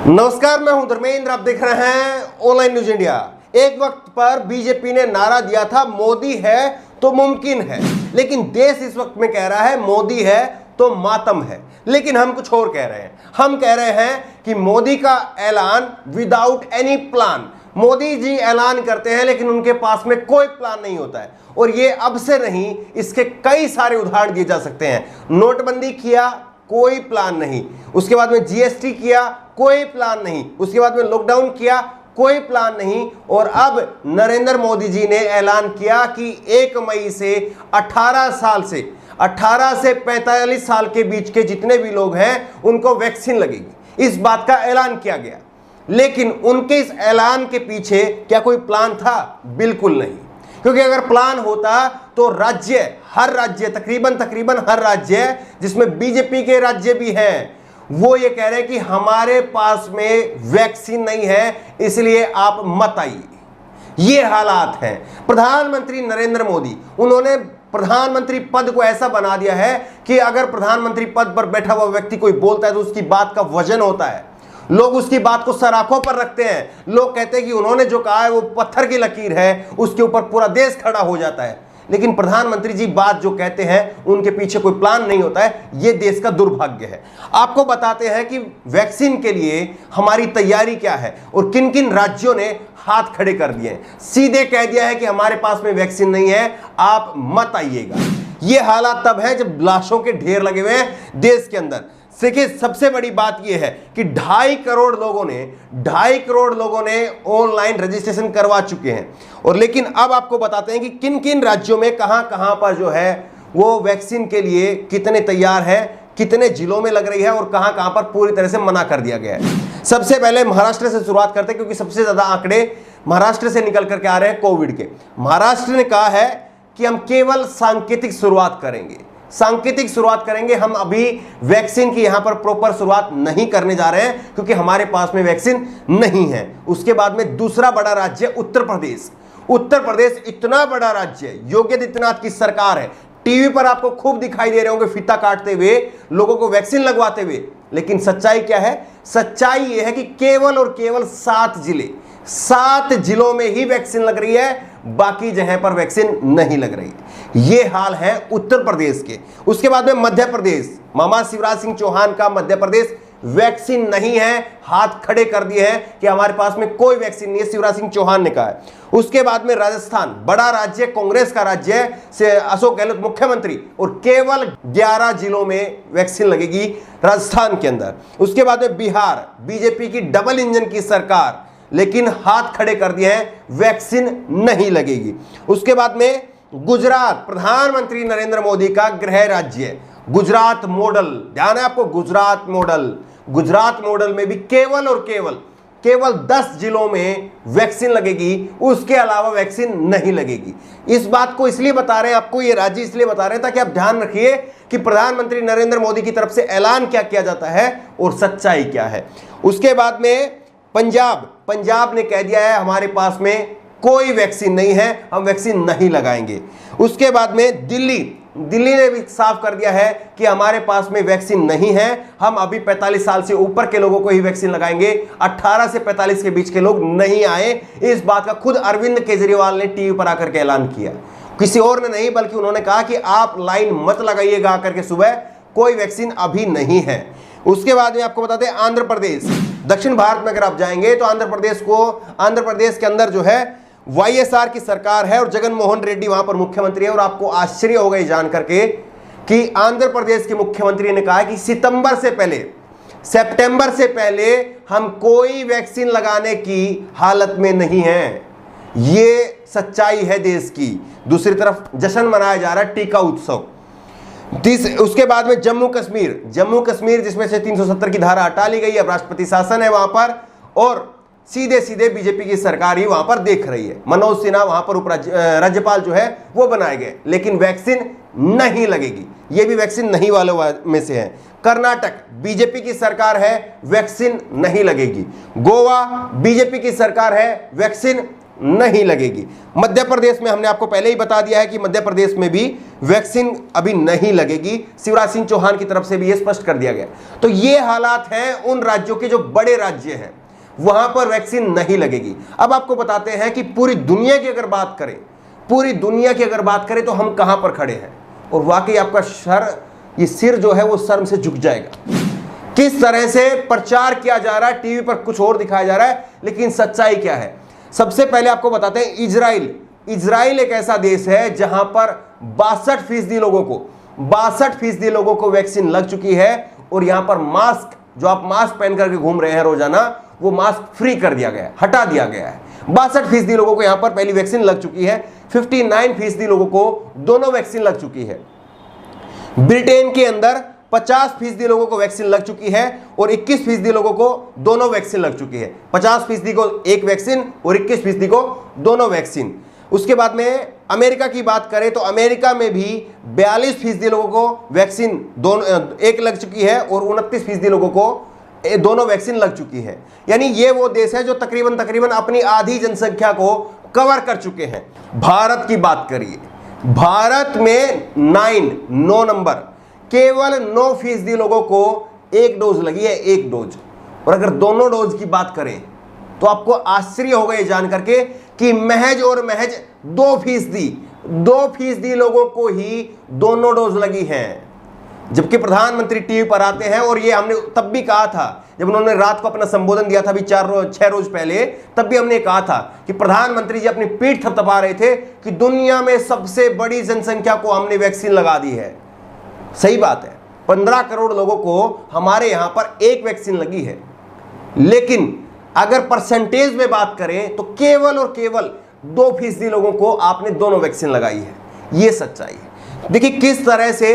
नमस्कार, मैं हूं धर्मेंद्र। आप देख रहे हैं ऑनलाइन न्यूज इंडिया। एक वक्त पर बीजेपी ने नारा दिया था मोदी है तो मुमकिन है, लेकिन देश इस वक्त में कह रहा है मोदी है तो मातम है। लेकिन हम कुछ और कह रहे हैं। हम कह रहे हैं कि मोदी का ऐलान without any plan. Modi ji ऐलान करते हैं लेकिन उनके पास में कोई प्लान नहीं होता है, और ये अब से नहीं, इसके कई सारे उदाहरण दिए जा सकते हैं। नोटबंदी किया, कोई प्लान नहीं। उसके बाद में जीएसटी किया, कोई प्लान नहीं। उसके बाद में लॉकडाउन किया, कोई प्लान नहीं। और अब नरेंद्र मोदी जी ने ऐलान किया कि 1 मई से 18 से 45 साल के बीच के जितने भी लोग हैं उनको वैक्सीन लगेगी। इस बात का ऐलान किया गया, लेकिन उनके इस ऐलान के पीछे क्या कोई प्लान था? बिल्कुल नहीं। क्योंकि अगर प्लान होता तो हर राज्य तकरीबन हर राज्य, जिसमें बीजेपी के राज्य भी हैं, वो ये कह रहे हैं कि हमारे पास में वैक्सीन नहीं है, इसलिए आप मत आइए। ये हालात हैं। प्रधानमंत्री नरेंद्र मोदी, उन्होंने प्रधानमंत्री पद को ऐसा बना दिया है कि अगर प्रधानमंत्री पद पर बैठा हुआ व्यक्ति कोई बोलता है तो उसकी बात का वजन होता है। लोग उसकी बात को सराखों पर रखते हैं। लोग कहते हैं कि उन्होंने जो कहा है वो पत्थर की लकीर है, उसके ऊपर पूरा देश खड़ा हो जाता है। लेकिन प्रधानमंत्री जी बात जो कहते हैं उनके पीछे कोई प्लान नहीं होता है। ये देश का दुर्भाग्य है। आपको बताते हैं कि वैक्सीन के लिए हमारी तैयारी क्या है और किन किन राज्यों ने हाथ खड़े कर दिए हैं। सीधे कह दिया है कि हमारे पास में वैक्सीन नहीं है, आप मत आइएगा। ये हालात तब है जब लाशों के ढेर लगे हुए हैं देश के अंदर। देखिए, सबसे बड़ी बात यह है कि 2.5 करोड़ लोगों ने ऑनलाइन रजिस्ट्रेशन करवा चुके हैं। और लेकिन अब आपको बताते हैं कि किन किन राज्यों में कहां पर जो है वो वैक्सीन के लिए कितने तैयार है, कितने जिलों में लग रही है और कहां पर पूरी तरह से मना कर दिया गया है। सबसे पहले महाराष्ट्र से शुरुआत करते हैं, क्योंकि सबसे ज्यादा आंकड़े महाराष्ट्र से निकल करके आ रहे हैं कोविड के। महाराष्ट्र ने कहा है कि हम केवल सांकेतिक शुरुआत करेंगे। हम अभी वैक्सीन की यहां पर प्रॉपर शुरुआत नहीं करने जा रहे हैं, क्योंकि हमारे पास में वैक्सीन नहीं है। उसके बाद में दूसरा बड़ा राज्य उत्तर प्रदेश इतना बड़ा राज्य, योगी आदित्यनाथ की सरकार है। टीवी पर आपको खूब दिखाई दे रहे होंगे फीता काटते हुए, लोगों को वैक्सीन लगवाते हुए। लेकिन सच्चाई क्या है? सच्चाई यह है कि केवल और केवल 7 जिलों में ही वैक्सीन लग रही है, बाकी जगह पर वैक्सीन नहीं लग रही। ये हाल है उत्तर प्रदेश के। उसके बाद में मध्य प्रदेश, मामा शिवराज सिंह चौहान का मध्य प्रदेश, वैक्सीन नहीं है, हाथ खड़े कर दिए हैं कि हमारे पास में कोई वैक्सीन नहीं है, शिवराज सिंह चौहान ने कहा है। उसके बाद में राजस्थान, बड़ा राज्य, कांग्रेस का राज्य से अशोक गहलोत मुख्यमंत्री, और केवल 11 जिलों में वैक्सीन लगेगी राजस्थान के अंदर। उसके बाद में बिहार, बीजेपी की डबल इंजन की सरकार, लेकिन हाथ खड़े कर दिए हैं, वैक्सीन नहीं लगेगी। उसके बाद में गुजरात, प्रधानमंत्री नरेंद्र मोदी का गृह राज्य, गुजरात मॉडल, ध्यान है आपको, गुजरात मॉडल में भी केवल और केवल 10 जिलों में वैक्सीन लगेगी, उसके अलावा वैक्सीन नहीं लगेगी। इस बात को इसलिए बता रहे हैं, आपको ये राज्य इसलिए बता रहे हैं ताकि आप ध्यान रखिए कि प्रधानमंत्री नरेंद्र मोदी की तरफ से ऐलान क्या किया जाता है और सच्चाई क्या है। उसके बाद में पंजाब ने कह दिया है हमारे पास में कोई वैक्सीन नहीं है, हम वैक्सीन नहीं लगाएंगे। उसके बाद में दिल्ली ने भी साफ कर दिया है कि हमारे पास में वैक्सीन नहीं है, हम अभी 45 साल से ऊपर के लोगों को ही वैक्सीन लगाएंगे, 18 से 45 के बीच के लोग नहीं आए। इस बात का खुद अरविंद केजरीवाल ने टीवी पर आकर के ऐलान किया, किसी और ने नहीं, बल्कि उन्होंने कहा कि आप लाइन मत लगाइएगा आकर के सुबह, कोई वैक्सीन अभी नहीं है। उसके बाद में आपको बताते हैं आंध्र प्रदेश, दक्षिण भारत में अगर आप जाएंगे तो आंध्र प्रदेश के अंदर जो है वाईएसआर की सरकार है और जगन मोहन रेड्डी वहां पर मुख्यमंत्री है। और आपको आश्चर्य होगा ये जान करके कि आंध्र प्रदेश के मुख्यमंत्री ने कहा कि सितंबर से पहले हम कोई वैक्सीन लगाने की हालत में नहीं हैं। ये सच्चाई है देश की। दूसरी तरफ जश्न मनाया जा रहा है, टीका उत्सव। उसके बाद में जम्मू कश्मीर जिसमें से 370 की धारा हटा ली गई, अब राष्ट्रपति शासन है वहां पर, और सीधे बीजेपी की सरकार ही वहां पर देख रही है। मनोज सिन्हा वहां पर राज्यपाल जो है वो बनाए गए, लेकिन वैक्सीन नहीं लगेगी। ये भी वैक्सीन नहीं वालों में से है। कर्नाटक, बीजेपी की सरकार है, वैक्सीन नहीं लगेगी। गोवा, बीजेपी की सरकार है, वैक्सीन नहीं लगेगी। मध्य प्रदेश में हमने आपको पहले ही बता दिया है कि मध्य प्रदेश में भी वैक्सीन अभी नहीं लगेगी, शिवराज सिंह चौहान की तरफ से भी यह स्पष्ट कर दिया गया। तो ये हालात हैं उन राज्यों के जो बड़े राज्य हैं, वहां पर वैक्सीन नहीं लगेगी। अब आपको बताते हैं कि पूरी दुनिया की अगर बात करें, पूरी दुनिया की अगर बात करें तो हम कहां पर खड़े हैं, और वाकई आपका ये सिर जो है वो शर्म से झुक जाएगा। किस तरह से प्रचार किया जा रहा है, टीवी पर कुछ और दिखाया जा रहा है, लेकिन सच्चाई क्या है। सबसे पहले आपको बताते हैं इजराइल एक ऐसा देश है जहां पर 62% लोगों को वैक्सीन लग चुकी है, और यहां पर मास्क, जो आप मास्क पहन करके घूम रहे हैं रोजाना, वो मास्क फ्री कर दिया गया है, हटा दिया गया है। 62% लोगों को यहां पर पहली वैक्सीन लग चुकी है। 59% लोगों को दोनों वैक्सीन लग चुकी है। ब्रिटेन के अंदर 50% लोगों को वैक्सीन लग चुकी है, और 21% लोगों को दोनों वैक्सीन लग चुकी है। 50% को एक वैक्सीन और 21% को दोनों वैक्सीन। उसके बाद में अमेरिका की बात करें तो अमेरिका में भी 42% लोगों को वैक्सीन दोनों एक लग चुकी है, और 29% लोगों को दोनों वैक्सीन लग चुकी है। यानी ये वो देश है जो तकरीबन अपनी आधी जनसंख्या को कवर कर चुके हैं। भारत की बात करिए, भारत में 9 नंबर, केवल 9% लोगों को एक डोज लगी है, एक डोज। और अगर दोनों डोज की बात करें तो आपको आश्चर्य होगा ये जान करके कि महज 2% लोगों को ही दोनों डोज लगी हैं। जबकि प्रधानमंत्री टीवी पर आते हैं, और ये हमने तब भी कहा था जब उन्होंने रात को अपना संबोधन दिया था अभी 6 रोज पहले, तब भी हमने कहा था कि प्रधानमंत्री जी अपनी पीठ थपथपा रहे थे कि दुनिया में सबसे बड़ी जनसंख्या को हमने वैक्सीन लगा दी है। सही बात है, 15 करोड़ लोगों को हमारे यहां पर एक वैक्सीन लगी है, लेकिन अगर परसेंटेज में बात करें तो केवल और केवल 2% लोगों को आपने दोनों वैक्सीन लगाई है। यह सच्चाई है। देखिए किस तरह से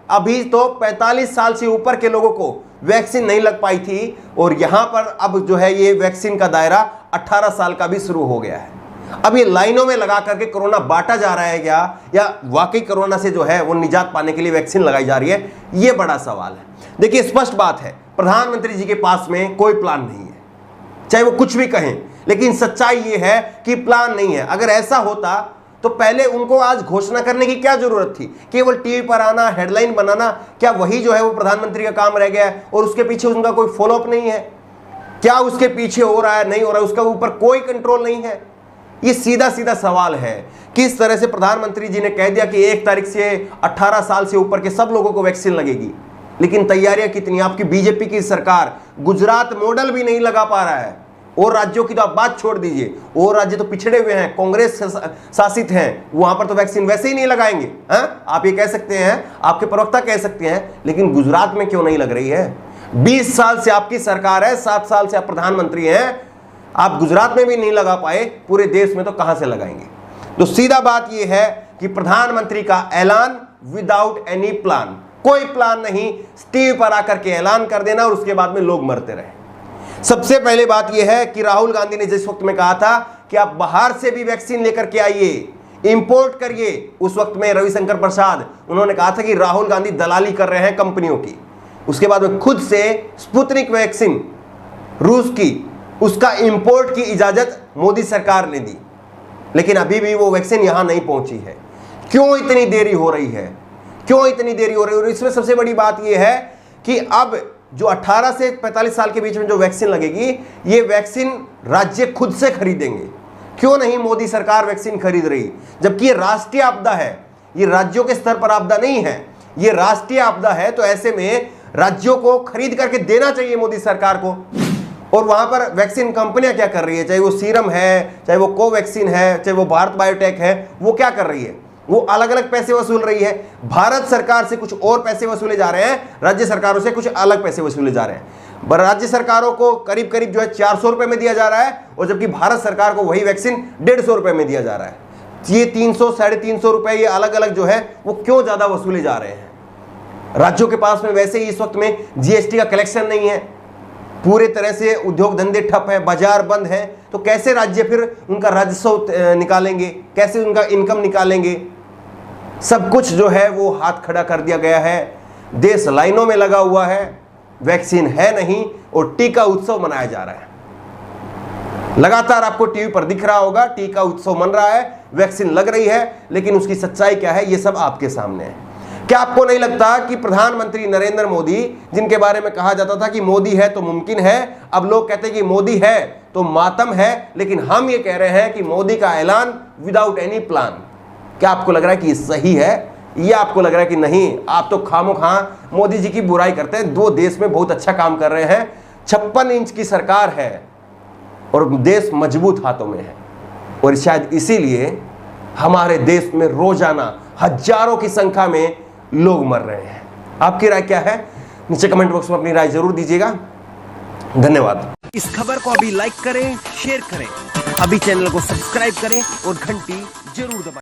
अभी तो 45 साल से ऊपर के लोगों को वैक्सीन नहीं लग पाई थी, और यहां पर अब जो है ये वैक्सीन का दायरा 18 साल का भी शुरू हो गया है। अब ये लाइनों में लगा करके कोरोना बांटा जा रहा है क्या, या वाकई कोरोना से जो है वो निजात पाने के लिए वैक्सीन लगाई जा रही है, ये बड़ा सवाल है। देखिए स्पष्ट बात है, प्रधानमंत्री जी के पास में कोई प्लान नहीं है, चाहे वो कुछ भी कहें, लेकिन सच्चाई ये है कि प्लान नहीं है। अगर ऐसा होता तो पहले उनको आज घोषणा करने की क्या जरूरत थी? केवल टीवी पर आना, हेडलाइन बनाना, क्या वही जो है वो प्रधानमंत्री का काम रह गया है, और उसके पीछे उनका कोई फॉलोअप नहीं है? क्या उसके पीछे हो रहा है, नहीं हो रहा है, उसका ऊपर कोई कंट्रोल नहीं है? ये सीधा सीधा सवाल है। किस तरह से प्रधानमंत्री जी ने कह दिया कि 1 तारीख से 18 साल से ऊपर के सब लोगों को वैक्सीन लगेगी, लेकिन तैयारियां कितनी? आपकी बीजेपी की सरकार गुजरात मॉडल भी नहीं लगा पा रहा है, और राज्यों की तो आप बात छोड़ दीजिए, और राज्य तो पिछड़े हुए हैं, कांग्रेस शासित हैं, वहां पर तो वैक्सीन वैसे ही नहीं लगाएंगे। आप ये कह सकते हैं, आपके प्रवक्ता कह सकते हैं, लेकिन गुजरात में क्यों नहीं लग रही है? 20 साल से आपकी सरकार है, 7 साल से आप प्रधानमंत्री हैं, आप गुजरात में भी नहीं लगा पाए, पूरे देश में तो कहां से लगाएंगे? तो सीधा बात यह है कि प्रधानमंत्री का ऐलान विदाउट एनी प्लान, कोई प्लान नहीं, टीवी पर आकर के ऐलान कर देना और उसके बाद में लोग मरते रहे। सबसे पहले बात यह है कि राहुल गांधी ने जिस वक्त में कहा था कि आप बाहर से भी वैक्सीन लेकर के आइए, इंपोर्ट करिए, उस वक्त में रविशंकर प्रसाद उन्होंने कहा था कि राहुल गांधी दलाली कर रहे हैं कंपनियों की। उसके बाद में खुद से स्पुतनिक वैक्सीन रूस की, उसका इंपोर्ट की इजाजत मोदी सरकार ने दी, लेकिन अभी भी वो वैक्सीन यहां नहीं पहुंची है। क्यों इतनी देरी हो रही है? क्यों इतनी देरी हो रही है? और इसमें सबसे बड़ी बात यह है कि अब जो 18 से 45 साल के बीच में जो वैक्सीन लगेगी, ये वैक्सीन राज्य खुद से खरीदेंगे। क्यों नहीं मोदी सरकार वैक्सीन खरीद रही? जबकि ये राष्ट्रीय आपदा है, ये राज्यों के स्तर पर आपदा नहीं है, ये राष्ट्रीय आपदा है। तो ऐसे में राज्यों को खरीद करके देना चाहिए मोदी सरकार को। और वहां पर वैक्सीन कंपनियां क्या कर रही है, चाहे वो सीरम है, चाहे वो कोवैक्सीन है, चाहे वो भारत बायोटेक है, वो क्या कर रही है? वो अलग अलग पैसे वसूल रही है। भारत सरकार से कुछ और पैसे वसूले जा रहे हैं, राज्य सरकारों से कुछ अलग पैसे वसूले जा रहे हैं। राज्य सरकारों को करीब करीब जो है 400 रुपए में दिया जा रहा है, और जबकि भारत सरकार को वही वैक्सीन 150 रुपए में दिया जा रहा है। ये 300 350 रुपए ये अलग अलग जो है वो क्यों ज्यादा वसूले जा रहे हैं? राज्यों के पास में वैसे ही इस वक्त में जीएसटी का कलेक्शन नहीं है, पूरे तरह से उद्योग धंधे ठप है, बाजार बंद है, तो कैसे राज्य फिर उनका राजस्व निकालेंगे, कैसे उनका इनकम निकालेंगे? सब कुछ जो है वो हाथ खड़ा कर दिया गया है, देश लाइनों में लगा हुआ है, वैक्सीन है नहीं, और टीका उत्सव मनाया जा रहा है। लगातार आपको टीवी पर दिख रहा होगा, टीका उत्सव मन रहा है, वैक्सीन लग रही है, लेकिन उसकी सच्चाई क्या है, ये सब आपके सामने है। क्या आपको नहीं लगता कि प्रधानमंत्री नरेंद्र मोदी, जिनके बारे में कहा जाता था कि मोदी है तो मुमकिन है, अब लोग कहते हैं कि मोदी है तो मातम है, लेकिन हम ये कह रहे हैं कि मोदी का ऐलान विदाउट एनी प्लान। क्या आपको लग रहा है कि ये सही है, या आपको लग रहा है कि नहीं, आप तो खामोखा मोदी जी की बुराई करते हैं? दो देश में बहुत अच्छा काम कर रहे हैं, 56 इंच की सरकार है और देश मजबूत हाथों में है, और शायद इसीलिए हमारे देश में रोजाना हजारों की संख्या में लोग मर रहे हैं। आपकी राय क्या है? नीचे कमेंट बॉक्स में अपनी राय जरूर दीजिएगा। धन्यवाद। इस खबर को अभी लाइक करें, शेयर करें, अभी चैनल को सब्सक्राइब करें और घंटी जरूर दबाएं।